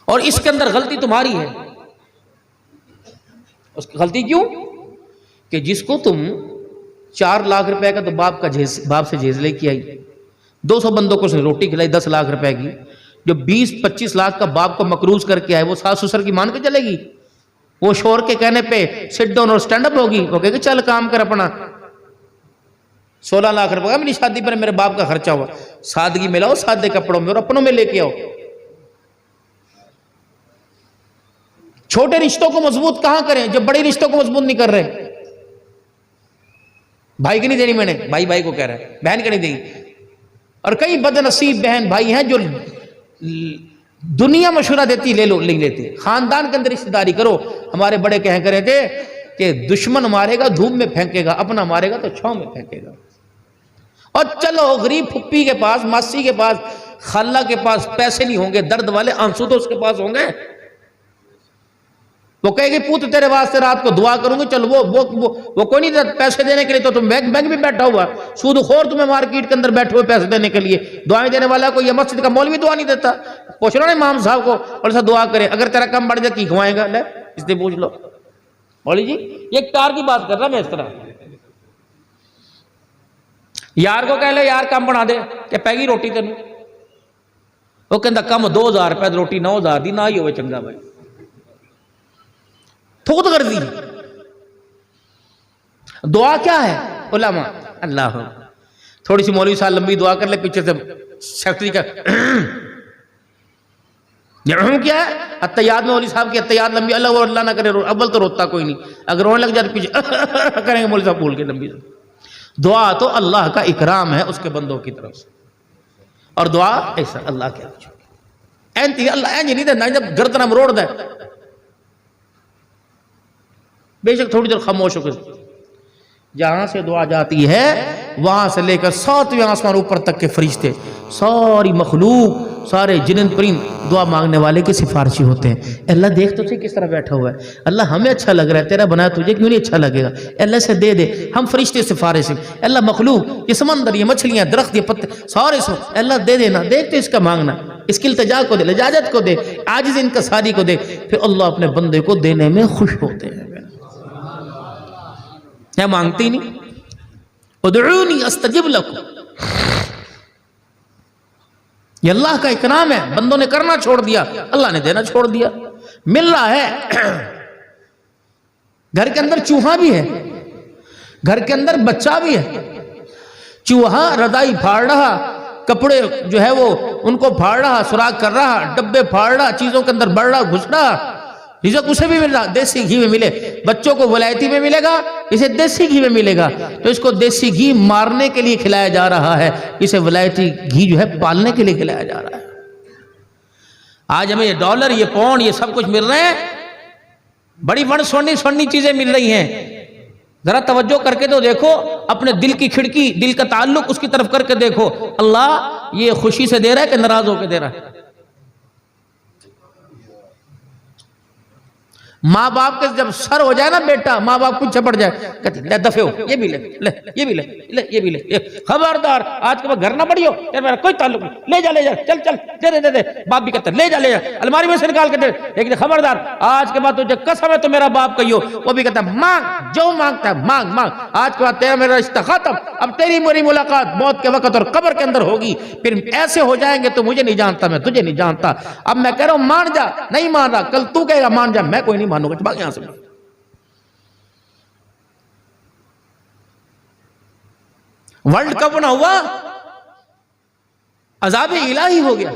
और इसके अंदर गलती तुम्हारी है। उसकी गलती क्यों? कि जिसको तुम 4 लाख रुपए का तो बाप से जेज लेके आई, 200 बंदों को उसने रोटी खिलाई 10 लाख रुपए की, जो 20-25 लाख का बाप को मकरूज करके आए, वो सास ससुर की मान के चलेगी? वो शोर के कहने पे सिट डाउन और स्टैंड अप होगी? वो कहेगी चल काम कर अपना। 16 लाख रुपए का मेरी शादी पर मेरे बाप का खर्चा हुआ, सादगी में लाओ, सादे कपड़ों में और अपनों में लेके आओ। छोटे रिश्तों को मजबूत कहां करें जब बड़े रिश्तों को मजबूत नहीं कर रहे? भाई की नहीं देनी मैंने, भाई भाई को कह रहा है, बहन की नहीं देगी। और कई बदनसीब बहन भाई हैं जो दुनिया मशवरा देती ले लो नहीं लेते। खानदान के अंदर रिश्तेदारी करो। हमारे बड़े कह करे थे कि दुश्मन मारेगा धूप में फेंकेगा, अपना मारेगा तो छांव में फेंकेगा। और चलो गरीब फुप्पी के पास, मासी के पास, खाला के पास पैसे नहीं होंगे, दर्द वाले आंसू तो उसके पास होंगे। वो कहेगी पुत्र तेरे वास्ते रात को दुआ करूंगी, चल वो कोई नहीं पैसे देने के लिए, तो तुम बैंक में बैठा हुआ सूदखोर, तुम्हें मार्केट के अंदर बैठे हुए पैसे देने के लिए दुआएं देने वाला कोई? ये मस्जिद का मौलवी दुआ नहीं देता? पूछ लो ना इमाम साहब को, और ऐसा दुआ करे अगर तेरा कम बढ़ जाए की खुआएगा? ले इसलिए पूछ लो मौलवी जी, ये कार की बात कर रहा मैं इस तरह। यार को कह ले यार कम बना दे कि पैगी रोटी तेन, वो कहता कम 2000 रुपए रोटी 9000 दी ना ही हो चंगा भाई, थोत कर दी। दुआ क्या है उलमा? अल्लाह थोड़ी सी मौलवी साहब लंबी दुआ कर ले, पीछे से सेक्रेटरी का क्या है अत्तयाद में मौलवी साहब की अत्तयाद लंबी, अल्लाह ना करे, अव्वल तो रोता कोई नहीं, अगर रोने लग जाए तो पीछे करेंगे मौलवी साहब बोल के लंबी। दुआ तो अल्लाह का इकराम है उसके बंदों की तरफ से, और दुआ ऐसा अल्लाह के एंती अल्लाह एंज नहीं देना जब गर्दन मरोड़ दे। बेशक थोड़ी देर खामोश होकर, जहां से दुआ जाती है वहां से लेकर 7वें आसमान ऊपर तक के फरिश्ते, सारी मखलूक, सारे जिन्नत परिंद दुआ मांगने वाले के सिफारिशी होते हैं। अल्लाह देख तो सही किस तरह बैठा हुआ है, अल्लाह हमें अच्छा लग रहा है, तेरा बनाया तुझे क्यों नहीं अच्छा लगेगा? अल्लाह से दे दे, हम फरिश्ते सिफारिश, अल्लाह मखलूक, ये समंदर, ये मछलियां, दरख्त, ये पत्ते, सारे सो अल्लाह दे देना, देख तो इसका मांगना, इसकी इल्तिजा को दे, इजाजत को दे, आजिज़ इनकसारी को दे, फिर अल्लाह अपने बंदे को देने में खुश होते हैं। क्या मांगती नहीं? उदऊनी अस्तजिब लकुम, ये अल्लाह का इकराम है। बंदों ने करना छोड़ दिया, अल्लाह ने देना छोड़ दिया। मिल रहा है। घर के अंदर चूहा भी है, घर के अंदर बच्चा भी है। चूहा रजाई फाड़ रहा, कपड़े जो है वो उनको फाड़ रहा, सुराख कर रहा, डब्बे फाड़ रहा, चीजों के अंदर बढ़ रहा, घुस रहा। रिज़्क़ उसे भी मिल रहा, देसी घी में मिले, बच्चों को वलायती में मिलेगा, इसे देसी घी में मिलेगा। तो इसको देसी घी मारने के लिए खिलाया जा रहा है, इसे वलायती घी जो है पालने के लिए खिलाया जा रहा है। आज हमें ये डॉलर, ये पाउंड, ये सब कुछ मिल रहे हैं, बड़ी बड़ी सोनी चीजें मिल रही हैं। जरा तवज्जो करके तो देखो, अपने दिल की खिड़की, दिल का ताल्लुक उसकी तरफ करके देखो, अल्लाह ये खुशी से दे रहा है कि नाराज होकर दे रहा है? माँ बाप के जब सर हो जाए ना बेटा, माँ बाप पीछे पड़ जाए, कहते ले दफे हो, ये भी ले, ये भी ले, ये भी ले, खबरदार आज के बाद घर ना बढ़ियो, मेरा कोई ताल्लुक नहीं, ले जा चल चल, दे बाप भी कहते ले जा अलमारी में से निकाल के दे, लेकिन खबरदार आज के बाद तुझे कसम है तो मेरा बाप कहियो। वो भी कहता है मांग, जो मांगता है मांग मांग, आज के बाद तेरा मेरा रिश्ता खत्म, अब तेरी मेरी मुलाकात मौत के वक्त और कब्र के अंदर होगी। फिर ऐसे हो जाएंगे तो मुझे नहीं जानता, मैं तुझे नहीं जानता। अब मैं कह रहा हूं मान जा, नहीं मान रहा, कल तू कहेगा मान जा, मैं कोई नहीं मानूंगा, भाग यहां से। वर्ल्ड कप ना हुआ, अज़ाब इलाही हो गया।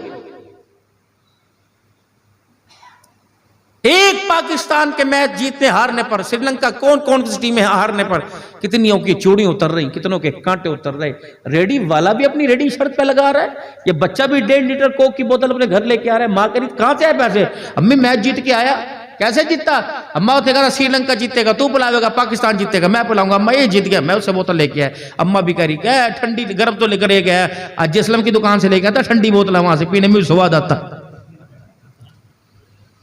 एक पाकिस्तान के मैच जीतने हारने पर, श्रीलंका कौन कौन सी टीमें हारने पर कितनियों की चूड़ी उतर रही, कितनों के कांटे उतर रहे। रेडी वाला भी अपनी रेडी शर्ट पे लगा रहा है, ये बच्चा भी 1.5 लीटर कोक की बोतल अपने घर लेके आ रहा है। मां कह रही कहां से आए पैसे? अम्मी मैच जीत के आया। कैसे जीता? अम्मा होते कहा श्रीलंका जीतेगा तू पिलावेगा, पाकिस्तान जीतेगा मैं पिलाऊंगा। अम्मा ये जीत गया, मैं उससे बोतल लेके आया। अम्मा भी कह रही क्या ठंडी गर्म तो लेकर गया, आज जसलम की दुकान से लेके आता ठंडी बोतल, वहां से पीने में स्वाद आता।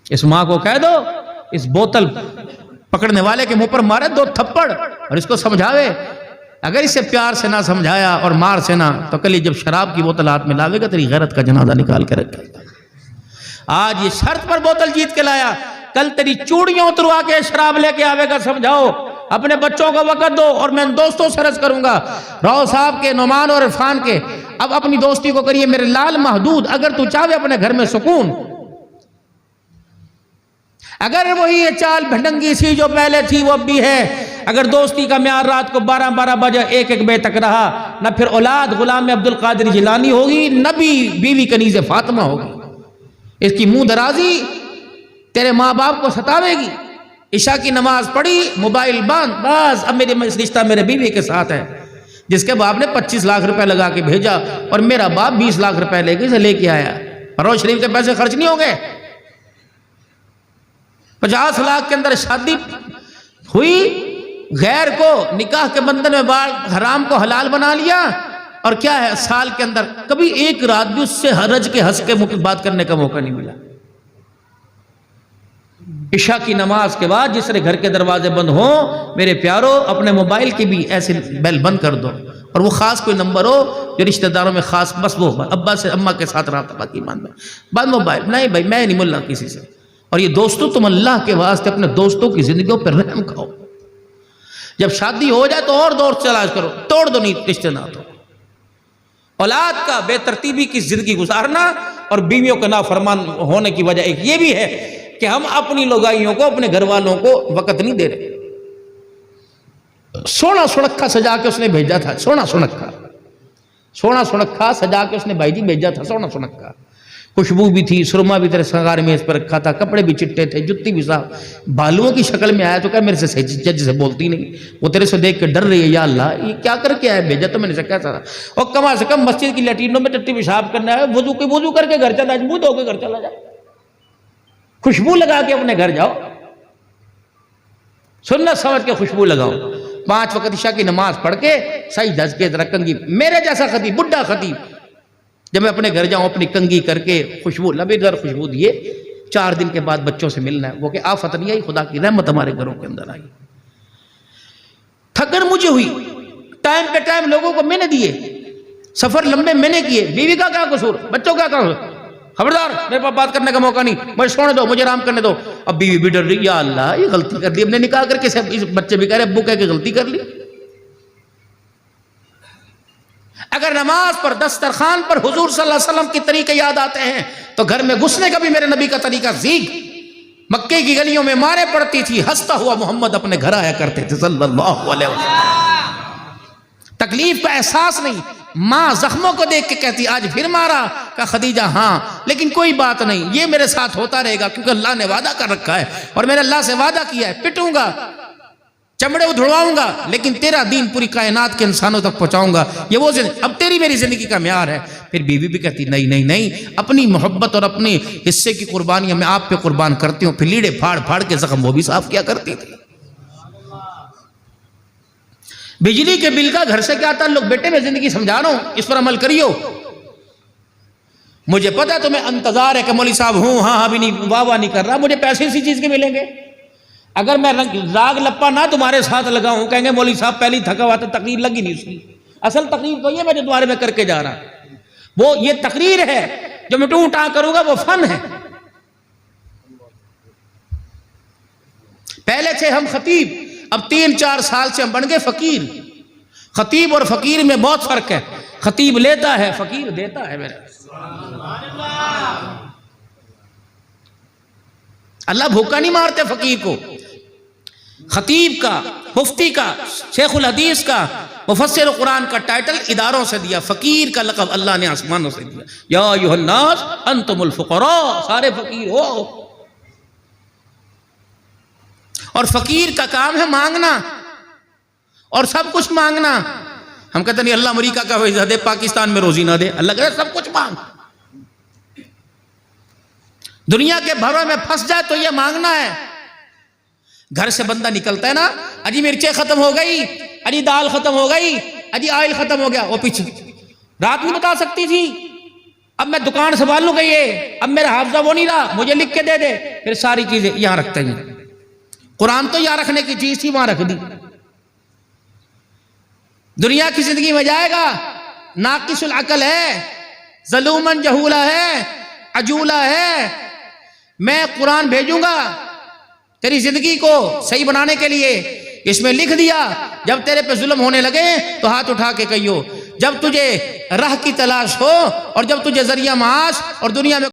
इस मां को कह दो इस बोतल पकड़ने वाले के मुंह पर मारे 2 थप्पड़ और इसको समझावे। अगर इसे प्यार से ना समझाया और मार से ना, तो कल जब शराब की बोतल हाथ में लावेगा तेरी गैरत का जनाजा निकाल के रखेगा। आज ये शर्त पर बोतल जीत के लाया, कल तेरी चूड़ियां उतरवा के शराब लेके आवेगा। समझाओ, अपने बच्चों को वक़्त दो और मैं दोस्तों से अर्ज करूंगा, राव साहब के, नुमान और इरफान के, अब अपनी दोस्ती को करिए मेरे लाल महदूद। अगर तू चाहे अपने घर में सुकून, अगर वही ये चाल भटंगी सी जो पहले थी वो अब भी है, अगर दोस्ती का म्यार रात को 12-12 बजे 1-1 बजे तक रहा, न फिर औलाद गुलाम अब्दुल कादिर जिलानी होगी, न भी बीवी कनीज़े फातिमा होगी। इसकी मुंह दराजी तेरे माँ बाप को सतावेगी। इशा की नमाज पढ़ी, मोबाइल बंद, बस अब मेरे रिश्ता मेरे बीवी के साथ है। जिसके बाप ने 25 लाख रुपए लगा के भेजा और मेरा बाप 20 लाख रुपए लेके आया, रोज शरीफ के पैसे खर्च नहीं हो गए। 50 लाख के अंदर शादी हुई, गैर को निकाह के बंधन में बांध, हराम को हलाल बना लिया। और क्या है, साल के अंदर कभी एक रात भी उससे हरज के हंस के मुख्य बात करने का मौका नहीं मिला। इशा की नमाज के बाद जिसरे घर के दरवाजे बंद हो, मेरे प्यारो अपने मोबाइल की भी ऐसे बेल बंद कर दो, और वो खास कोई नंबर हो जो रिश्तेदारों में खास, बस वो अब्बा से अम्मा के साथ रहा, बाकी बंद मोबाइल। नहीं भाई, मैं नहीं मिलना किसी से। और ये दोस्तों, तुम अल्लाह के वास्ते अपने दोस्तों की जिंदगियों पर रहम खाओ। जब शादी हो जाए तो और दोस्त तलाश करो, तोड़ दो नहीं रिश्ते ना तो। औलाद का बेतरतीबी की जिंदगी गुजारना और बीवियों का नाफरमान होने की वजह एक ये भी है कि हम अपनी लोगाइयों को, अपने घर वालों को वक़्त नहीं दे रहे। सोना सुनक्खा सजा के उसने भेजा था, सोना सुनक्खा सजा के उसने भाई जी भेजा था, सोना सुनक्खा। खुशबू भी थी, सुरमा भी तेरे संगार में इस पर रखा था, कपड़े भी चिट्टे थे, जुत्ती भी साफ, बालुओं की शक्ल में आया तो क्या मेरे से जज से बोलती नहीं, वो तेरे से देख के डर रही है, या अल्लाह ये क्या करके आया, भेजा तो मैंने कैसा था। और कम से कम मस्जिद की लैट्रिनों में टट्टी पेशाब करना है, वजू करके घर चला, मुंह धो के घर चला जाए, खुशबू लगा के अपने घर जाओ, सुन्नत समझ के खुशबू लगाओ। 5 वक्त इशा की नमाज पढ़ के सही धस के जरा कंगी, मेरे जैसा खतीब, बुढ़ा खतीब, जब मैं अपने घर जाऊं अपनी कंगी करके खुशबू लबेदार खुशबू दिए, 4 दिन के बाद बच्चों से मिलना है। वो कि आफत नहीं आई, खुदा की रहमत हमारे घरों के अंदर आई। थकन मुझे हुई, टाइम पे टाइम लोगों को मैंने दिए, सफर लंबे मैंने किए, बीवी का क्या कसूर, बच्चों का क्या कसूर, खबरदार मेरे पास बात करने का मौका नहीं, मुझे सोने दो, मुझे आराम करने दो। अब बीवी भी डर रही, या अल्लाह ये गलती कर दी, हमने निकाह करके सब, इस बच्चे भी कह रहे अब्बू कह के गलती कर ली। अगर नमाज पर, दस्तरखान पर हुजूर सल्लल्लाहु अलैहि वसल्लम के तरीके याद आते हैं तो घर में घुसने का भी मेरे नबी का तरीका सीख। मक्के की गलियों में मारे पड़ती थी, हंसता हुआ मोहम्मद अपने घर आया करते थे सल्लल्लाहु अलैहि वसल्लम। तकलीफ का एहसास नहीं, माँ जख्मों को देख के कहती आज फिर मारा, का खदीजा हाँ, लेकिन कोई बात नहीं, ये मेरे साथ होता रहेगा क्योंकि अल्लाह ने वादा कर रखा है और मैंने अल्लाह से वादा किया है, पिटूंगा, चमड़े उधड़वाऊंगा, लेकिन तेरा दीन पूरी कायनात के इंसानों तक पहुंचाऊंगा। ये वो अब तेरी मेरी जिंदगी का म्यार है। फिर बीवी भी कहती नहीं नहीं नहीं, अपनी मोहब्बत और अपने हिस्से की कुर्बानियां मैं आप पे कुर्बान करती हूँ। फिर लीड़े फाड़ फाड़ के जख्म वो भी साफ किया करती थी। बिजली के बिल का घर से क्या ताल्लुक, बेटे मैं जिंदगी समझा रहा हूं, इस पर अमल करियो। मुझे पता है तुम्हें इंतजार है कि मौली साहब हूं, हाँ भी नहीं, वाह नहीं कर रहा, मुझे पैसे इसी चीज के मिलेंगे। अगर मैं राग लप्पा ना तुम्हारे साथ लगाऊं, कहेंगे मौली साहब पहली थका हुआ था, तकरीर लगी नहीं उसकी। असल तकरीर तो ये मैं जो तुम्हारे में करके जा रहा, वो ये तकरीर है, जो मैं टू टा करूंगा वो फन है। पहले थे हम खतीब, अब 3-4 साल से हम बन गए फकीर। खतीब और फकीर में बहुत फर्क है, खतीब लेता है, फकीर देता है। मेरे अल्लाह भूखा नहीं मारते फकीर को। खतीब का, मुफ्ती का, शेखुल हदीस का, मुफस्सिर कुरान का टाइटल इदारों से दिया, फकीर का लक़ब अल्लाह ने आसमानों से दिया। या अय्युहन्नास अंतुमुल फुक़रा, सारे फकीर हो। और फकीर का काम है मांगना और सब कुछ मांगना। हम कहते नहीं अल्लाह अमरीका का वीज़ा दे, पाकिस्तान में रोजी ना दे, अल्लाह कहता सब कुछ मांग। दुनिया के भरों में फंस जाए तो ये मांगना है। घर से बंदा निकलता है ना, अजी मिर्चें खत्म हो गई, अजी दाल खत्म हो गई, अजी ऑयल खत्म हो गया, वो पीछे रात नहीं बता सकती थी, अब मैं दुकान संभाल लूंगा, ये अब मेरा हाफजा वो नहीं रहा, मुझे लिख के दे दे। फिर सारी चीजें यहां रखते हैं। कुरान तो यहां रखने की चीज थी, वहां रख दी। दुनिया की जिंदगी में जाएगा, नाकिसुल अकल है, जलूमन जहूला है, अजूला है, मैं कुरान भेजूंगा तेरी जिंदगी को सही बनाने के लिए। इसमें लिख दिया जब तेरे पे जुल्म होने लगे तो हाथ उठा के कहियो, जब तुझे राह की तलाश हो और जब तुझे जरिया माश और दुनिया में